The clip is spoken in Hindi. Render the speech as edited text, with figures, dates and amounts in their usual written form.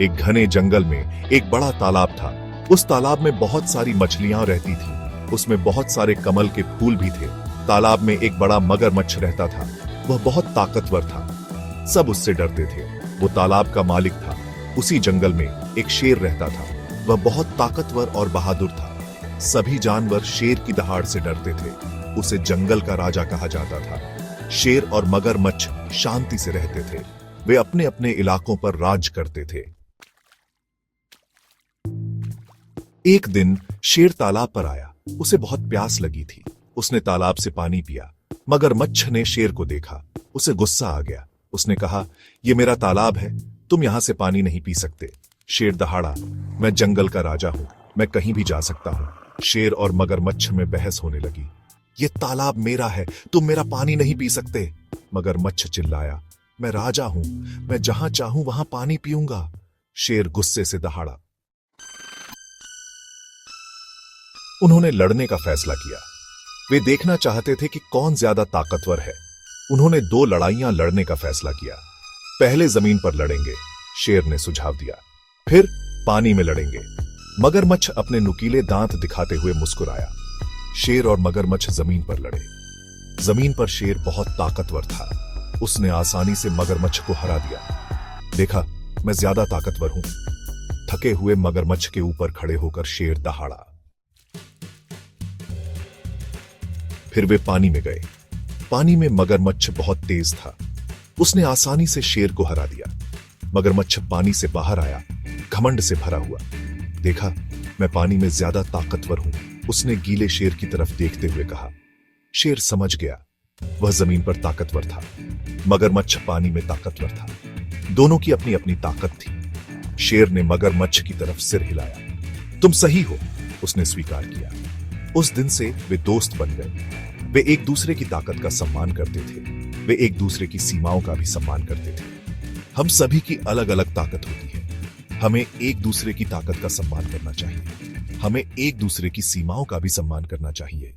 एक घने जंगल में एक बड़ा तालाब था। उस तालाब में बहुत सारी मछलियां रहती थीं। उसमें बहुत सारे कमल के फूल भी थे। तालाब में एक बड़ा मगरमच्छ रहता था। वह बहुत ताकतवर था। सब उससे डरते थे। वो तालाब का मालिक था। उसी जंगल में एक शेर रहता था। वह बहुत ताकतवर और बहादुर था। सभी जानवर शेर की दहाड़ से डरते थे। उसे जंगल का राजा कहा जाता था। शेर और मगरमच्छ शांति से रहते थे। वे अपने अपने इलाकों पर राज करते थे। एक दिन शेर तालाब पर आया। उसे बहुत प्यास लगी थी। उसने तालाब से पानी पिया। मगरमच्छ ने शेर को देखा। उसे गुस्सा आ गया। उसने कहा, यह मेरा तालाब है, तुम यहां से पानी नहीं पी सकते। शेर दहाड़ा, मैं जंगल का राजा हूं, मैं कहीं भी जा सकता हूं। शेर और मगरमच्छ में बहस होने लगी। यह तालाब मेरा है, तुम मेरा पानी नहीं पी सकते। मगरमच्छ चिल्लाया, मैं राजा हूं, मैं जहां चाहूं वहां पानी पीऊंगा। शेर गुस्से से दहाड़ा। उन्होंने लड़ने का फैसला किया। वे देखना चाहते थे कि कौन ज्यादा ताकतवर है। उन्होंने 2 लड़ाइयां लड़ने का फैसला किया। पहले जमीन पर लड़ेंगे, शेर ने सुझाव दिया। फिर पानी में लड़ेंगे। मगरमच्छ अपने नुकीले दांत दिखाते हुए मुस्कुराया। शेर और मगरमच्छ जमीन पर लड़े। जमीन पर शेर बहुत ताकतवर था। उसने आसानी से मगरमच्छ को हरा दिया। देखा, मैं ज्यादा ताकतवर हूं। थके हुए मगरमच्छ के ऊपर खड़े होकर शेर दहाड़ा। फिर वे पानी में गए। पानी में मगरमच्छ बहुत तेज था। उसने आसानी से शेर को हरा दिया। मगरमच्छ पानी से बाहर आया, घमंड से भरा हुआ। देखा, मैं पानी में ज्यादा ताकतवर हूं, उसने गीले शेर की तरफ देखते हुए कहा। शेर समझ गया, वह जमीन पर ताकतवर था, मगरमच्छ पानी में ताकतवर था। दोनों की अपनी अपनी ताकत थी। शेर ने मगरमच्छ की तरफ सिर हिलाया। तुम सही हो, उसने स्वीकार किया। उस दिन से वे दोस्त बन गए। वे एक दूसरे की ताकत का सम्मान करते थे। वे एक दूसरे की सीमाओं का भी सम्मान करते थे। हम सभी की अलग अलग ताकत होती है। हमें एक दूसरे की ताकत का सम्मान करना चाहिए। हमें एक दूसरे की सीमाओं का भी सम्मान करना चाहिए।